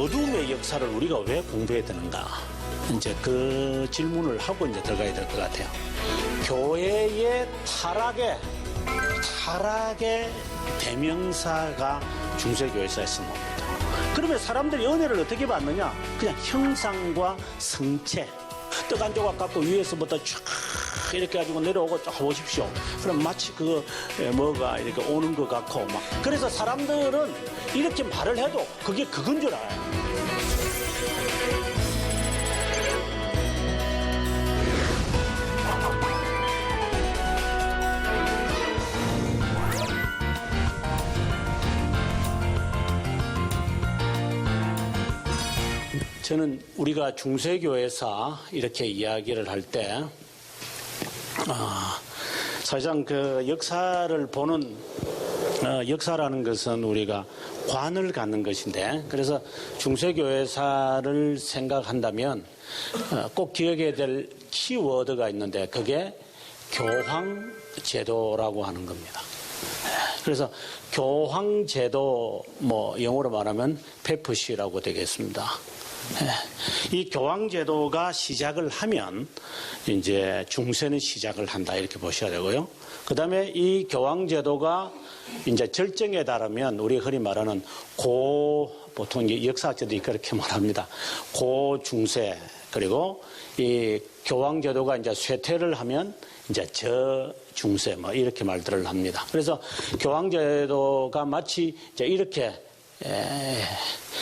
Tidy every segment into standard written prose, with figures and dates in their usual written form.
어둠의 역사를 우리가 왜 공부해야 되는가? 이제 그 질문을 하고 이제 들어가야 될 것 같아요. 교회의 타락의 대명사가 중세교회사에서 나옵니다. 그러면 사람들이 은혜를 어떻게 받느냐? 그냥 형상과 성체. 떡 한 조각 갖고 위에서부터 쫙 이렇게 가지고 내려오고 쫙 보십시오. 그럼 마치 뭐가 이렇게 오는 것 같고 막. 그래서 사람들은 이렇게 말을 해도 그게 그건 줄 알아요. 저는 우리가 중세교회사 이렇게 이야기를 할 때, 사실상 그 역사를 보는, 역사라는 것은 우리가 관을 갖는 것인데, 그래서 중세교회사를 생각한다면 꼭 기억해야 될 키워드가 있는데, 그게 교황제도라고 하는 겁니다. 그래서 교황제도, 영어로 말하면 페프시라고 되겠습니다. 이 교황제도가 시작을 하면 이제 중세는 시작을 한다 이렇게 보셔야 되고요. 그 다음에 이 교황제도가 이제 절정에 달하면 우리 흔히 말하는 보통 역사학자들이 그렇게 말합니다. 고중세 그리고 이 교황제도가 이제 쇠퇴를 하면 이제 저중세 이렇게 말들을 합니다. 그래서 교황제도가 마치 이제 이렇게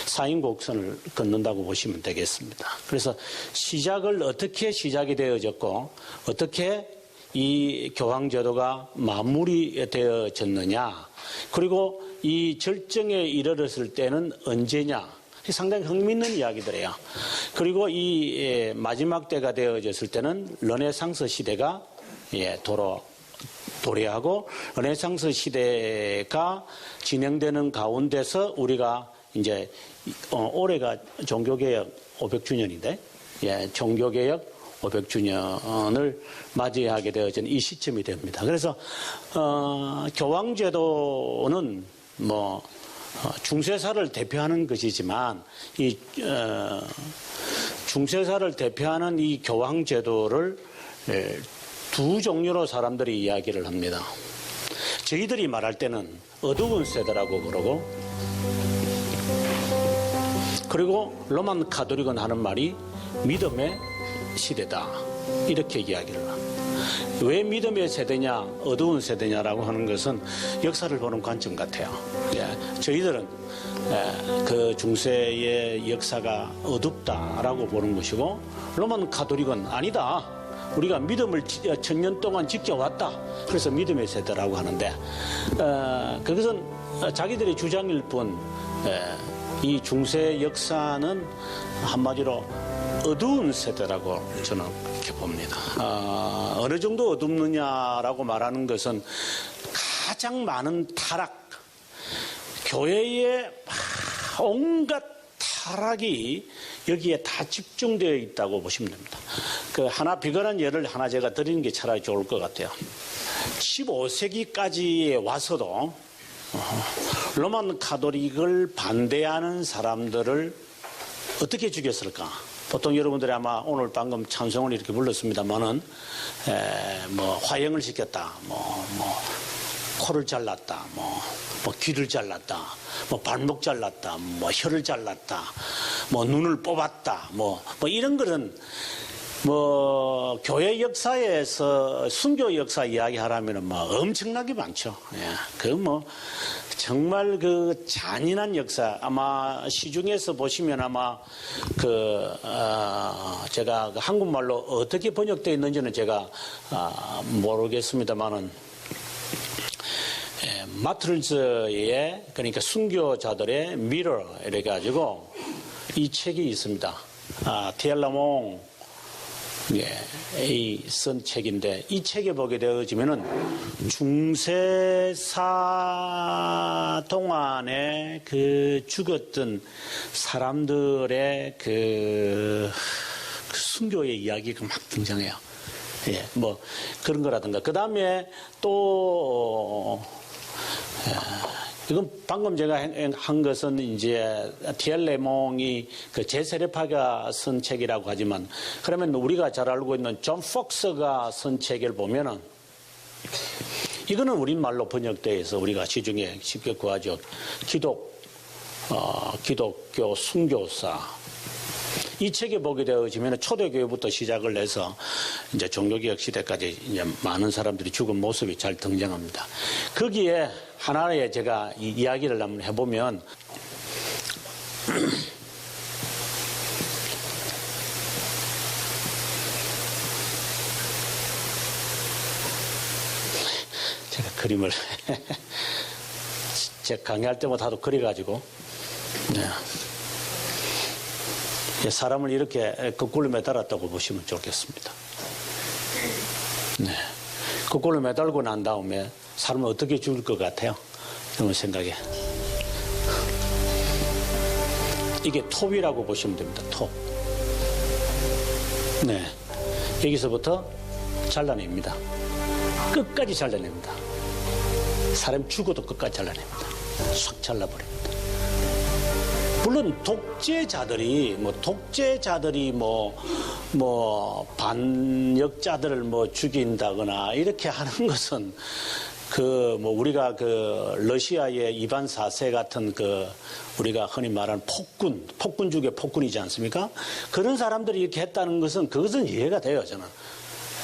사인곡선을 걷는다고 보시면 되겠습니다. 그래서 시작을 어떻게 시작이 되어졌고 어떻게 이 교황제도가 마무리되어졌느냐 그리고 이 절정에 이르렀을 때는 언제냐 상당히 흥미있는 이야기들이에요. 그리고 이 마지막 때가 되어졌을 때는 르네상스 시대가 도래하고 르네상스 시대가 진행되는 가운데서 우리가 이제 올해가 종교개혁 500주년인데 종교개혁 500주년을 맞이하게 되어진 이 시점이 됩니다. 그래서 교황제도는 중세사를 대표하는 것이지만 이 중세사를 대표하는 이 교황제도를 두 종류로 사람들이 이야기를 합니다. 저희들이 말할 때는 어두운 세대라고 그러고 그리고 로만 가톨릭은 하는 말이 믿음의 시대다 이렇게 이야기를 합니다. 왜 믿음의 세대냐 어두운 세대냐라고 하는 것은 역사를 보는 관점 같아요. 저희들은 그 중세의 역사가 어둡다라고 보는 것이고 로만 가톨릭은 아니다. 우리가 믿음을 천년 동안 지켜왔다. 그래서 믿음의 세대라고 하는데 그것은 자기들의 주장일 뿐 이 중세 역사는 한마디로 어두운 세대라고 저는 이렇게 봅니다. 어느 정도 어둡느냐라고 말하는 것은 가장 많은 타락, 교회의 온갖 타락이 여기에 다 집중되어 있다고 보시면 됩니다. 그 하나 비관한 예를 하나 제가 드리는 게 차라리 좋을 것 같아요. 15세기까지 와서도 로만 가톨릭을 반대하는 사람들을 어떻게 죽였을까? 보통 여러분들이 아마 오늘 방금 찬송을 이렇게 불렀습니다만은 화형을 시켰다, 코를 잘랐다, 귀를 잘랐다, 발목 잘랐다, 혀를 잘랐다, 눈을 뽑았다, 이런 거는 교회 역사에서 순교 역사 이야기하라면 엄청나게 많죠. 정말 그 잔인한 역사 아마 시중에서 보시면 아마 제가 한국말로 어떻게 번역되어 있는지는 제가 모르겠습니다만은 마트르즈의 그러니까 순교자들의 미러 이래 가지고 이 책이 있습니다. 티엘라몽 쓴 책인데 이 책에 보게 되어지면은 중세사 동안에 그 죽었던 사람들의 그 순교의 이야기가 막 등장해요. 그런 거라든가. 그 다음에 또 이건 방금 제가 한 것은 이제 티엘레몽이 그 재세례파가 쓴 책이라고 하지만, 그러면 우리가 잘 알고 있는 존 폭스가 쓴 책을 보면은 이거는 우리말로 번역되어서 우리가 시중에 쉽게 구하죠. 기독교 순교사. 이 책에 보게 되어지면 초대교회부터 시작을 해서 이제 종교개혁 시대까지 이제 많은 사람들이 죽은 모습이 잘 등장합니다. 거기에 하나의 제가 이야기를 한번 해보면, 제가 그림을 제가 강의할 때마다 하도 그려가지고, 네. 사람을 이렇게 거꾸로 매달았다고 보시면 좋겠습니다. 네. 거꾸로 매달고 난 다음에 사람은 어떻게 죽을 것 같아요? 여러분 생각에. 이게 톱이라고 보시면 됩니다. 톱. 네. 여기서부터 잘라냅니다. 끝까지 잘라냅니다. 사람 죽어도 끝까지 잘라냅니다. 싹 잘라버립니다. 물론 독재자들이 반역자들을 죽인다거나 이렇게 하는 것은 우리가 러시아의 이반 4세 같은 우리가 흔히 말하는 폭군 중에 폭군이지 않습니까? 그런 사람들이 이렇게 했다는 것은 그것은 이해가 돼요, 저는.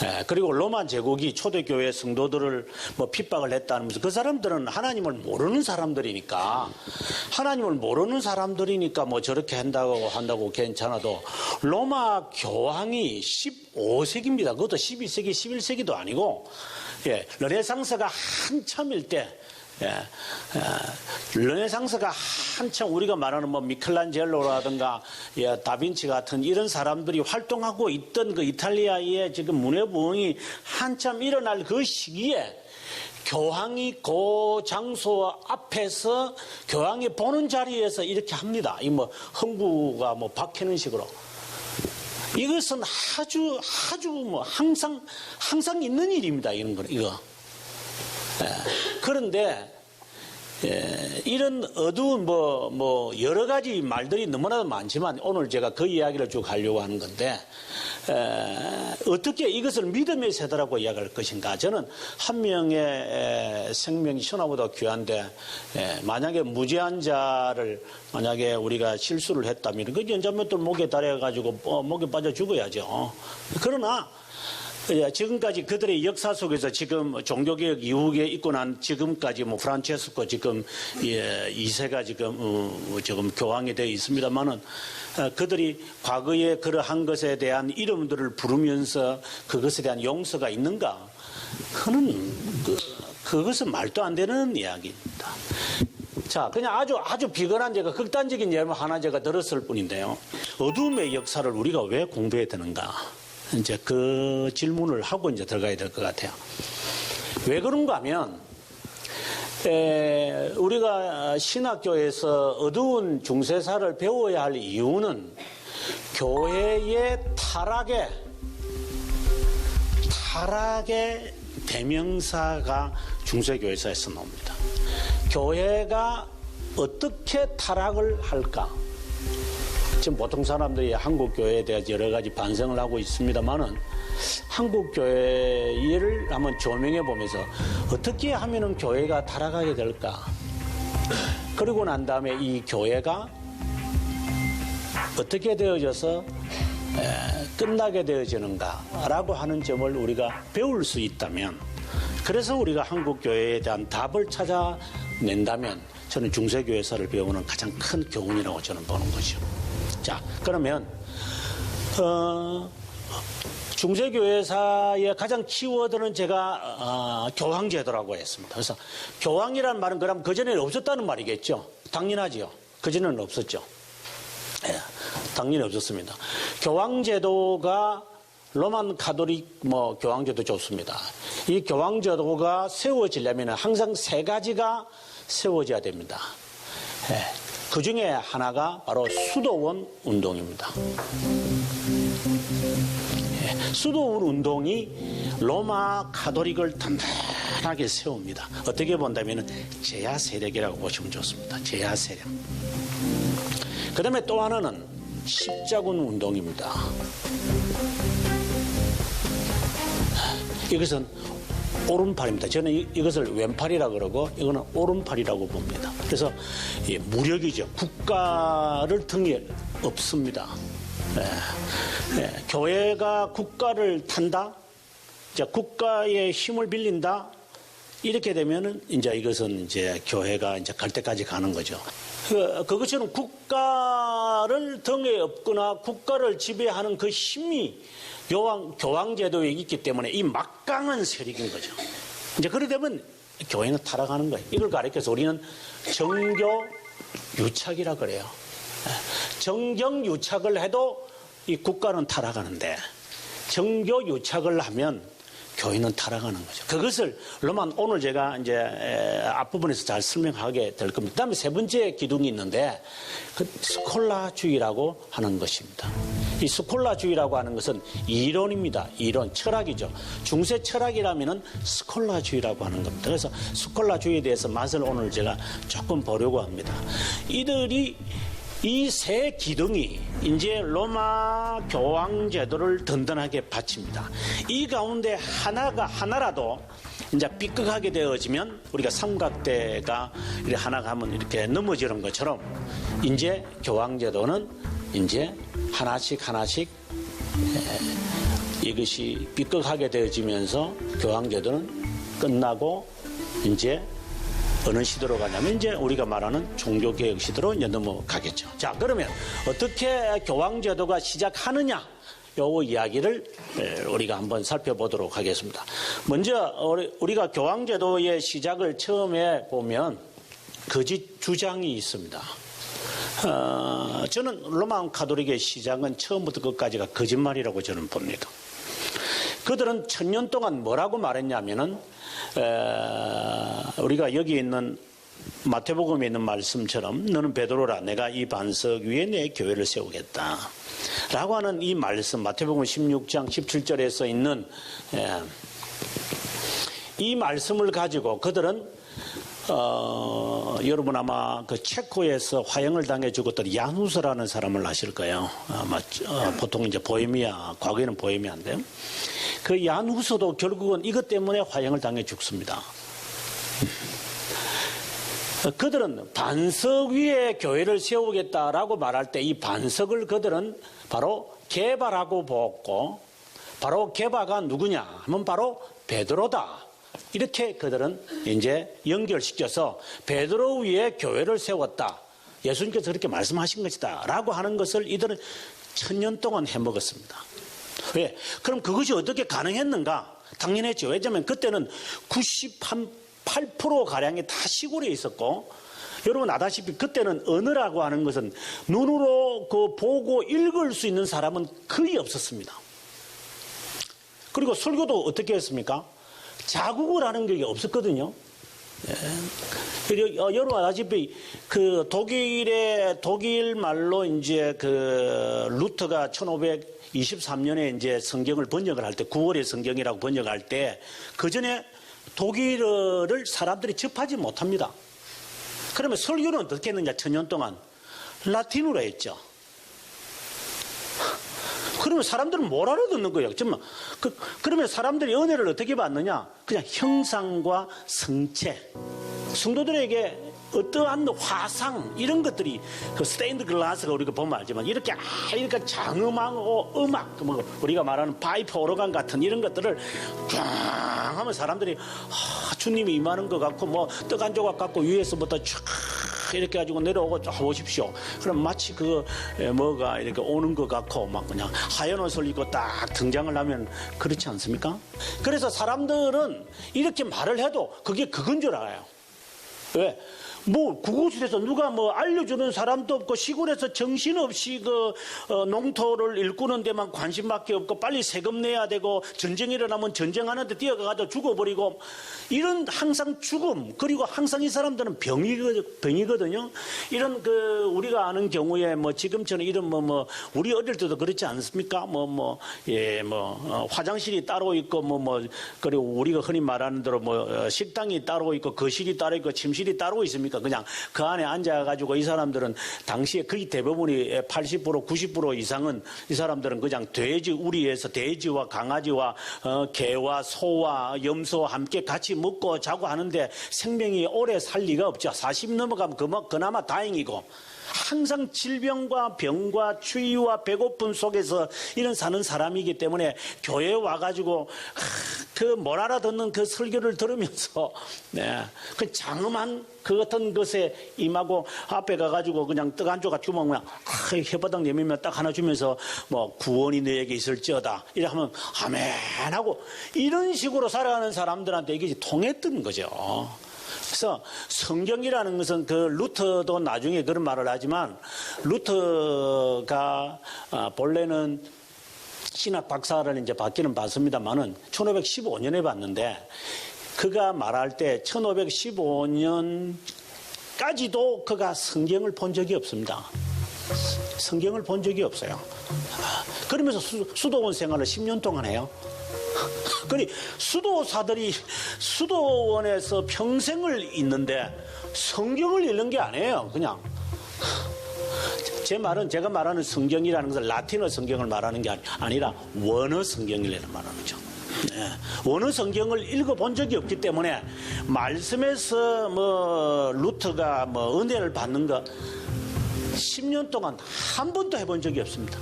예, 그리고 로마 제국이 초대교회 성도들을 핍박을 했다는 것은 그 사람들은 하나님을 모르는 사람들이니까 저렇게 한다고 괜찮아도 로마 교황이 15세기입니다. 그것도 12세기, 11세기도 아니고, 예, 르네상스가 한참일 때, 르네상스가 한참 우리가 말하는 미켈란젤로라든가 다빈치 같은 이런 사람들이 활동하고 있던 그 이탈리아의 지금 문화부흥이 한참 일어날 그 시기에 교황이 그 장소 앞에서 교황이 보는 자리에서 이렇게 합니다. 흥부가 박히는 식으로. 이것은 아주 항상 있는 일입니다. 이거. 그런데 이런 어두운 여러 가지 말들이 너무나도 많지만 오늘 제가 그 이야기를 쭉 하려고 하는 건데, 어떻게 이것을 믿음의 세대라고 이야기할 것인가. 저는 한 명의 생명이 천하보다 귀한데, 만약에 무죄한 자를 만약에 우리가 실수를 했다면 그 연자매들 목에 달아가지고 목에 빠져 죽어야죠. 그러나 지금까지 그들의 역사 속에서 지금 종교개혁 이후에 있고 난 지금까지 프란체스코 지금 2세가 지금 교황이 되어 있습니다만은, 그들이 과거에 그러한 것에 대한 이름들을 부르면서 그것에 대한 용서가 있는가? 그것은 말도 안 되는 이야기입니다. 자, 그냥 아주 비근한 제가 극단적인 예를 하나 제가 들었을 뿐인데요. 어둠의 역사를 우리가 왜 공부해야 되는가? 이제 그 질문을 하고 이제 들어가야 될 것 같아요. 왜 그런가 하면, 우리가 신학교에서 어두운 중세사를 배워야 할 이유는 교회의 타락의 대명사가 중세교회사에서 나옵니다. 교회가 어떻게 타락을 할까? 지금 보통 사람들이 한국교회에 대해서 여러 가지 반성을 하고 있습니다만은, 한국교회를 한번 조명해 보면서 어떻게 하면은 교회가 타락하게 될까? 그리고 난 다음에 이 교회가 어떻게 되어져서 끝나게 되어지는가라고 하는 점을 우리가 배울 수 있다면, 그래서 우리가 한국교회에 대한 답을 찾아낸다면 저는 중세교회사를 배우는 가장 큰 교훈이라고 저는 보는 거죠. 자, 그러면 중세교회사의 가장 키워드는 제가 교황제도라고 했습니다. 그래서 교황이라는 말은 그럼 그전에는 없었다는 말이겠죠. 당연하지요. 그전에는 없었죠. 당연히 없었습니다. 교황제도가 로만 카톨릭 교황제도 좋습니다. 이 교황제도가 세워지려면 항상 세 가지가 세워져야 됩니다. 그 중에 하나가 바로 수도원 운동입니다. 수도원 운동이 로마 가톨릭을 단단하게 세웁니다. 어떻게 본다면 제야 세력이라고 보시면 좋습니다. 제야 세력. 그 다음에 또 하나는 십자군 운동입니다. 이것은 오른팔입니다. 저는 이것을 왼팔이라고 그러고 이거는 오른팔이라고 봅니다. 그래서 무력이죠. 국가를 등에 업습니다. 교회가 국가를 탄다, 국가의 힘을 빌린다. 이렇게 되면은 이제 이것은 이제 교회가 이제 갈 때까지 가는 거죠. 그것처럼 국가를 등에 업거나 국가를 지배하는 그 힘이 교황제도에 있기 때문에 이 막강한 세력인 거죠. 이제 그래 되면 교회는 타락하는 거예요. 이걸 가리켜서 우리는 정교 유착이라 그래요. 정경 유착을 해도 이 국가는 타락하는데 정교 유착을 하면 교회는 타락하는 거죠. 그것을 오늘 제가 이제 앞부분에서 잘 설명하게 될 겁니다. 그다음에 세 번째 기둥이 있는데 그 스콜라주의라고 하는 것입니다. 이 스콜라주의라고 하는 것은 이론입니다. 이론, 철학이죠. 중세 철학이라면은 스콜라주의라고 하는 겁니다. 그래서 스콜라주의에 대해서 맛을 오늘 제가 조금 보려고 합니다. 이들이 이 세 기둥이 이제 로마 교황 제도를 든든하게 받칩니다. 이 가운데 하나라도 이제 삐끗하게 되어지면 우리가 삼각대가 이렇게 하나가 하면 이렇게 넘어지는 것처럼 이제 교황 제도는 이제 하나씩 이것이 삐끗하게 되어지면서 교황 제도는 끝나고 이제 어느 시대로 가냐면 이제 우리가 말하는 종교개혁 시대로 이제 넘어가겠죠. 자, 그러면 어떻게 교황제도가 시작하느냐? 요 이야기를 우리가 한번 살펴보도록 하겠습니다. 먼저 우리가 교황제도의 시작을 처음에 보면 거짓 주장이 있습니다. 저는 로마 가톨릭의 시작은 처음부터 끝까지가 거짓말이라고 저는 봅니다. 그들은 1000년 동안 뭐라고 말했냐면은 우리가 여기 있는 마태복음에 있는 말씀처럼 너는 베드로라 내가 이 반석 위에 내 교회를 세우겠다 라고 하는 이 말씀 마태복음 16장 17절에 있는 이 말씀을 가지고 그들은 여러분 아마 그 체코에서 화형을 당해 죽었던 야누스라는 사람을 아실 거예요. 보통 이제 보헤미아, 과거에는 보헤미아인데요. 그 야누스도 결국은 이것 때문에 화형을 당해 죽습니다. 그들은 반석 위에 교회를 세우겠다라고 말할 때 이 반석을 그들은 바로 게바라고 보았고 바로 게바가 누구냐 하면 바로 베드로다. 이렇게 그들은 이제 연결시켜서 베드로 위에 교회를 세웠다. 예수님께서 그렇게 말씀하신 것이다. 라고 하는 것을 이들은 1000년 동안 해먹었습니다. 왜? 그럼 그것이 어떻게 가능했는가? 당연했죠. 왜냐하면 그때는 98%가량이 다 시골에 있었고 여러분 아다시피 그때는 언어라고 하는 것은 눈으로 보고 읽을 수 있는 사람은 거의 없었습니다. 그리고 설교도 어떻게 했습니까? 자국을 하는 게 없었거든요. 여러분 아다시피 그 독일 말로 이제 그 루터가 1523년에 이제 성경을 번역을 할 때 9월의 성경이라고 번역할 때 그 전에 독일어를 사람들이 접하지 못합니다. 그러면 설교는 어떻게 했느냐? 1000년 동안 라틴어로 했죠. 그러면 사람들은 뭘 알아듣는 거예요? 정말. 그러면 사람들이 은혜를 어떻게 받느냐? 그냥 형상과 성체. 성도들에게 어떠한 화상 이런 것들이 그 스테인드 글라스가 우리가 보면 알지만 이렇게 장음하고 음악 우리가 말하는 파이프 오르간 같은 이런 것들을 쫙 하면 사람들이 주님이 임하는 것 같고 뭐 떡 한 조각 갖고 위에서부터 쫙 이렇게 가지고 내려오고 쫙 보십시오. 그럼 마치 뭐가 이렇게 오는 것 같고 막 그냥 하얀 옷을 입고 딱 등장을 하면 그렇지 않습니까? 그래서 사람들은 이렇게 말을 해도 그게 그건 줄 알아요. 왜? 뭐 구구시대에서 누가 뭐 알려주는 사람도 없고 시골에서 정신없이 농토를 일구는 데만 관심밖에 없고 빨리 세금 내야 되고 전쟁이 일어나면 전쟁하는데 뛰어가서 죽어버리고 이런 항상 죽음 그리고 항상 이 사람들은 병이거든요. 이런 우리가 아는 경우에 뭐 지금처럼 이런 우리 어릴 때도 그렇지 않습니까? 화장실이 따로 있고 그리고 우리가 흔히 말하는 대로 식당이 따로 있고 거실이 따로 있고 침실이 따로 있습니까? 그냥 그 안에 앉아가지고 이 사람들은 당시에 거의 대부분이 80% 90% 이상은 이 사람들은 그냥 돼지 우리에서 돼지와 강아지와 개와 소와 염소와 함께 같이 먹고 자고 하는데 생명이 오래 살 리가 없죠. 40 넘어가면 그나마 다행이고 항상 질병과 병과 추위와 배고픔 속에서 이런 사는 사람이기 때문에 교회에 와가지고 못 알아듣는 그 설교를 들으면서 그 장엄한 그 어떤 것에 임하고 앞에 가가지고 그냥 떡 한 조각 주면 그냥 혓바닥 내밀면 딱 하나 주면서 구원이 너에게 있을지어다 이래 하면 아멘 하고 이런 식으로 살아가는 사람들한테 이게 통했던 거죠. 그래서 성경이라는 것은 루터도 나중에 그런 말을 하지만 루터가 본래는 신학 박사를 이제 받기는 받습니다만은 1515년에 받는데 그가 말할 때 1515년까지도 그가 성경을 본 적이 없습니다. 성경을 본 적이 없어요. 그러면서 수도원 생활을 10년 동안 해요. 그러니 수도사들이 수도원에서 평생을 있는데 성경을 읽는 게 아니에요. 그냥 제가 말하는 성경이라는 것은 라틴어 성경을 말하는 게 아니라 원어 성경을 말하는 거죠. 원어 성경을 읽어본 적이 없기 때문에 말씀에서 루터가 은혜를 받는 거 10년 동안 한 번도 해본 적이 없습니다.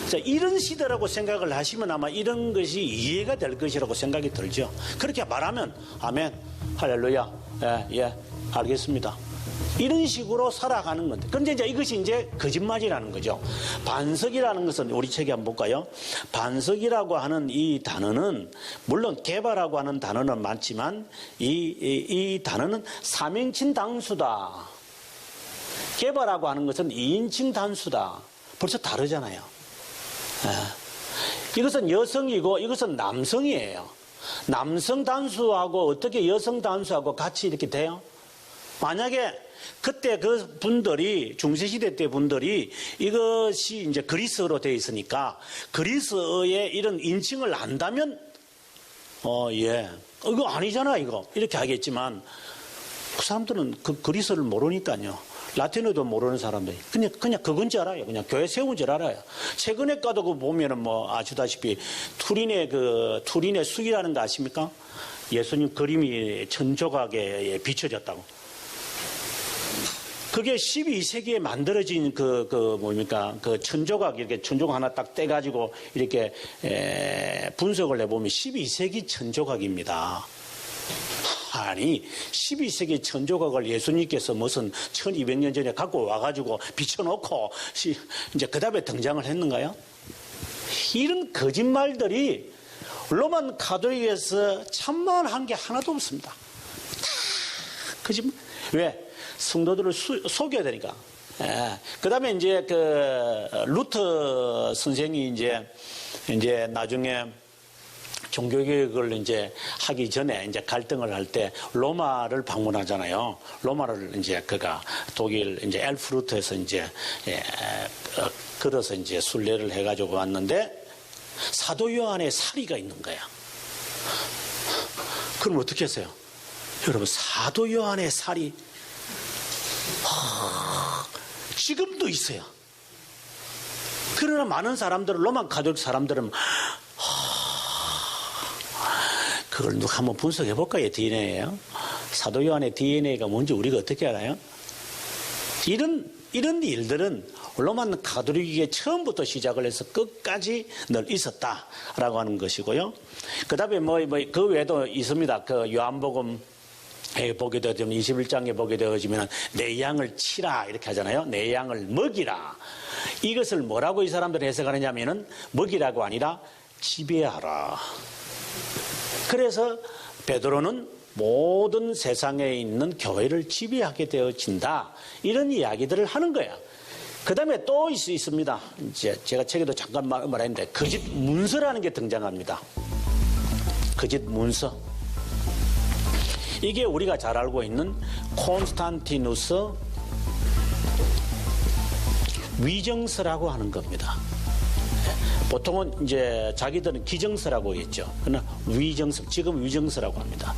자, 이런 시대라고 생각을 하시면 아마 이런 것이 이해가 될 것이라고 생각이 들죠. 그렇게 말하면 아멘, 할렐루야, 예, 알겠습니다. 이런 식으로 살아가는 건데. 그런데 이것이 이제 거짓말이라는 거죠. 반석이라는 것은 우리 책에 한번 볼까요? 반석이라고 하는 이 단어는 물론 개바라고 하는 단어는 많지만 이 단어는 3인칭 단수다. 개바라고 하는 것은 2인칭 단수다. 벌써 다르잖아요. 이것은 여성이고 이것은 남성이에요. 남성 단수하고 어떻게 여성 단수하고 같이 이렇게 돼요? 만약에 그때 그 분들이 중세시대 때 분들이 이것이 이제 그리스어로 되어 있으니까 그리스어의 이런 인칭을 안다면 이거 아니잖아 이거 이렇게 하겠지만 그 사람들은 그 그리스어를 모르니까요. 라틴어도 모르는 사람들이 그냥 그건 줄 알아요. 그냥 교회 세운 줄 알아요. 최근에 가도 보면은 아시다시피 투린의 숲이라는 거 아십니까? 예수님 그림이 천조각에 비춰졌다고. 그게 12세기에 만들어진 천조각 이렇게 천조각 하나 딱 떼가지고 이렇게 분석을 해보면 12세기 천조각입니다. 아니 12세기 천조각을 예수님께서 무슨 1200년 전에 갖고 와가지고 비춰놓고 이제 그 다음에 등장을 했는가요? 이런 거짓말들이 로만 가톨릭에서 참만한 게 하나도 없습니다. 다 거짓말. 왜? 성도들을 속여야 되니까. 그 다음에 이제 루터 선생이 이제 나중에 종교개혁을 이제 하기 전에 이제 갈등을 할 때 로마를 방문하잖아요. 로마를 이제 그가 독일 이제 엘프루트에서 이제 걸어서 이제 순례를 해가지고 왔는데 사도 요한의 사리가 있는 거야. 그럼 어떻게 했어요? 여러분 사도 요한의 사리 지금도 있어요. 그러나 많은 사람들은 로마 가톨릭 사람들은 그걸 누가 한번 분석해 볼까요? DNA예요. 사도 요한의 DNA가 뭔지 우리가 어떻게 알아요? 이런 일들은 로마 가톨릭에 처음부터 시작을 해서 끝까지 늘 있었다라고 하는 것이고요. 그 다음에 그 외에도 있습니다. 그 요한복음 보게 되면 21장에 보게 되어지면 내 양을 치라 이렇게 하잖아요. 내 양을 먹이라. 이것을 뭐라고 이 사람들이 해석하느냐면은 먹이라고 아니라 지배하라. 그래서 베드로는 모든 세상에 있는 교회를 지배하게 되어진다. 이런 이야기들을 하는 거야. 그 다음에 또 있습니다. 이제 제가 책에도 잠깐 말했는데 거짓 문서라는 게 등장합니다. 거짓 문서. 이게 우리가 잘 알고 있는 콘스탄티누스 위정서라고 하는 겁니다. 보통은 이제 자기들은 기정서라고 했죠. 그러나 위정서, 지금 위정서라고 합니다.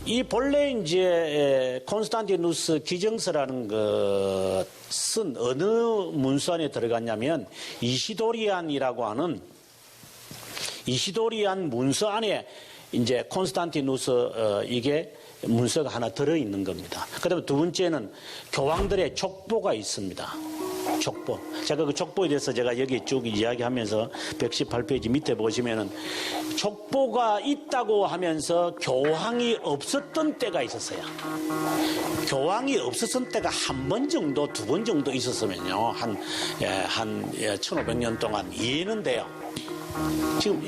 이 본래 이제 콘스탄티누스 기정서라는 것은 어느 문서 안에 들어갔냐면 이시도리안이라고 하는 이시도리안 문서 안에 이제 콘스탄티누스 이게 문서가 하나 들어있는 겁니다. 그 다음에 두 번째는 교황들의 족보가 있습니다. 족보. 제가 그 족보에 대해서 제가 여기 쭉 이야기하면서 118페이지 밑에 보시면은 족보가 있다고 하면서 교황이 없었던 때가 있었어요. 교황이 없었던 때가 한 번 정도, 두 번 정도 있었으면요. 한 1500년 동안 이해는 돼요. 지금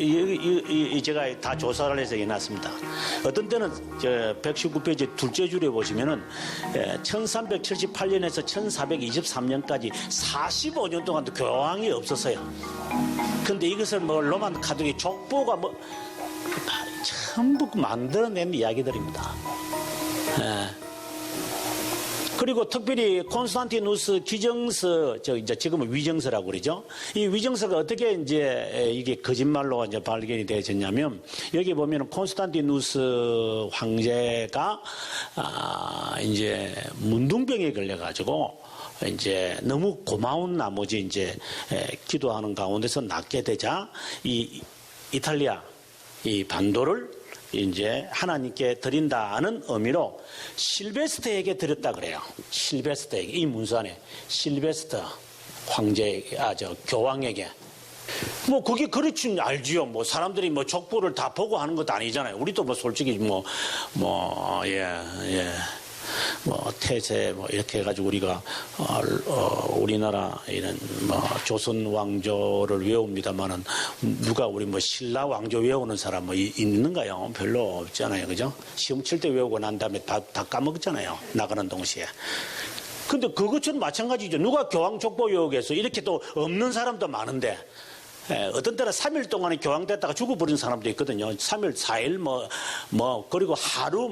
제가 다 조사를 해서 해놨습니다. 어떤 때는 119페이지 둘째 줄에 보시면은 1378년에서 1423년까지 45년 동안도 교황이 없었어요. 근데 이것을 뭐 로만 가톨릭 족보가 뭐 전부 만들어낸 이야기들입니다. 그리고 특별히 콘스탄티누스 기정서, 이제 지금은 위정서라고 그러죠. 이 위정서가 어떻게 이제 이게 거짓말로 이제 발견이 되어졌냐면, 여기 보면 콘스탄티누스 황제가, 이제 문둥병에 걸려가지고, 이제 너무 고마운 나머지 이제 기도하는 가운데서 낫게 되자, 이 이탈리아, 이 반도를 이제 하나님께 드린다는 의미로 실베스터에게 드렸다 그래요. 실베스터에게, 이 문서 안에 실베스터 황제에게, 교황에게. 뭐 그게 그렇지 알지요. 뭐 사람들이 뭐 족보를 다 보고 하는 것도 아니잖아요. 우리도 뭐 솔직히 태세 이렇게 해가지고 우리가 우리나라 이런 조선 왕조를 외웁니다만은 누가 우리 신라 왕조 외우는 사람 있는가요? 별로 없잖아요, 그죠? 시험 칠 때 외우고 난 다음에 다 까먹었잖아요, 나가는 동시에. 근데 그것처럼 마찬가지죠. 누가 교황 족보 외우겠어? 이렇게 또 없는 사람도 많은데. 어떤 때는 3일 동안에 교황됐다가 죽어버린 사람도 있거든요. 3일, 4일, 그리고 하루,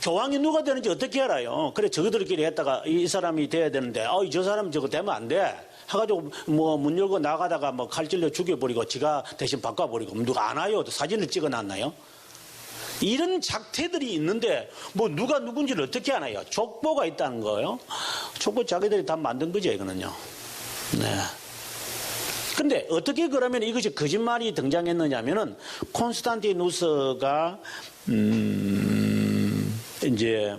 교황이 누가 되는지 어떻게 알아요? 그래, 저들끼리 했다가 이 사람이 돼야 되는데, 저 사람 저거 되면 안 돼. 해가지고, 문 열고 나가다가 칼 찔러 죽여버리고, 지가 대신 바꿔버리고, 누가 안 와요? 사진을 찍어 놨나요? 이런 작태들이 있는데, 누가 누군지를 어떻게 아나요? 족보가 있다는 거예요. 족보 자기들이 다 만든 거죠, 이거는요. 네. 근데 어떻게 그러면 이것이 거짓말이 등장했느냐면은 콘스탄티누스가 이제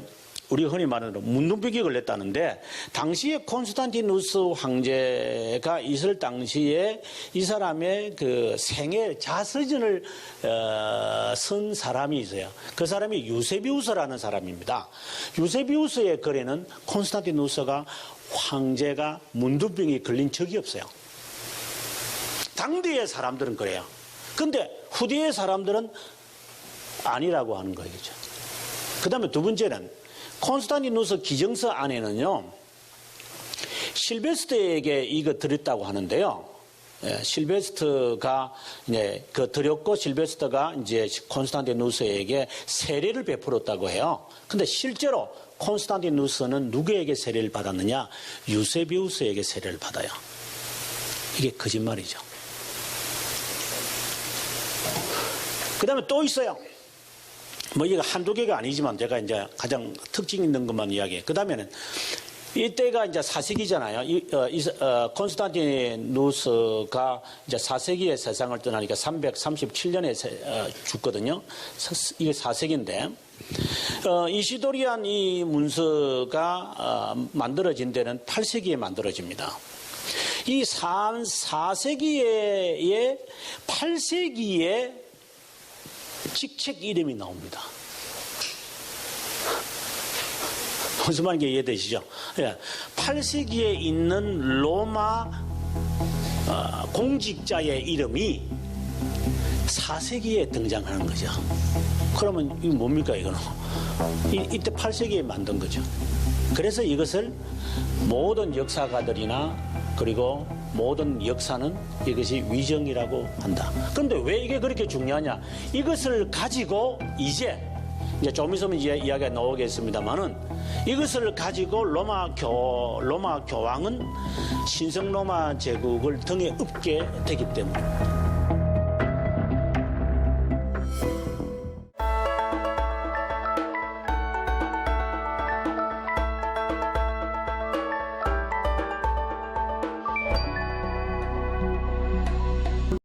우리가 흔히 말하는 문둥병에 걸렸다는데, 당시에 콘스탄티누스 황제가 있을 당시에 이 사람의 그 생애 자서전을 쓴 사람이 있어요. 그 사람이 유세비우스라는 사람입니다. 유세비우스의 글에는 콘스탄티누스가 황제가 문둥병에 걸린 적이 없어요. 당대의 사람들은 그래요. 근데 후대의 사람들은 아니라고 하는 거겠죠. 그 다음에 두 번째는 콘스탄티누스 기정서 안에는요, 실베스터에게 이거 드렸다고 하는데요. 실베스터가 이제 드렸고, 실베스터가 이제 콘스탄티누스에게 세례를 베풀었다고 해요. 근데 실제로 콘스탄티누스는 누구에게 세례를 받았느냐? 유세비우스에게 세례를 받아요. 이게 거짓말이죠. 그 다음에 또 있어요. 이거 한두 개가 아니지만 제가 이제 가장 특징 있는 것만 이야기해요. 그 다음에는 이때가 이제 4세기잖아요. 콘스탄티누스가 이제 4세기에 세상을 떠나니까 337년에 죽거든요. 이게 4세기인데, 이시도리안 이 문서가 만들어진 데는 8세기에 만들어집니다. 이 4세기에 8세기에 직책 이름이 나옵니다. 무슨 말인지 이해되시죠? 8세기에 있는 로마 공직자의 이름이 4세기에 등장하는 거죠. 그러면 이거 뭡니까 이거는? 이때 8세기에 만든 거죠. 그래서 이것을 모든 역사가들이나 그리고 모든 역사는 이것이 위정이라고 한다. 그런데 왜 이게 그렇게 중요하냐? 이것을 가지고 이제 좀 있으면 이제 이야기가 나오겠습니다만은 이것을 가지고 로마 교황은 신성 로마 제국을 등에 업게 되기 때문에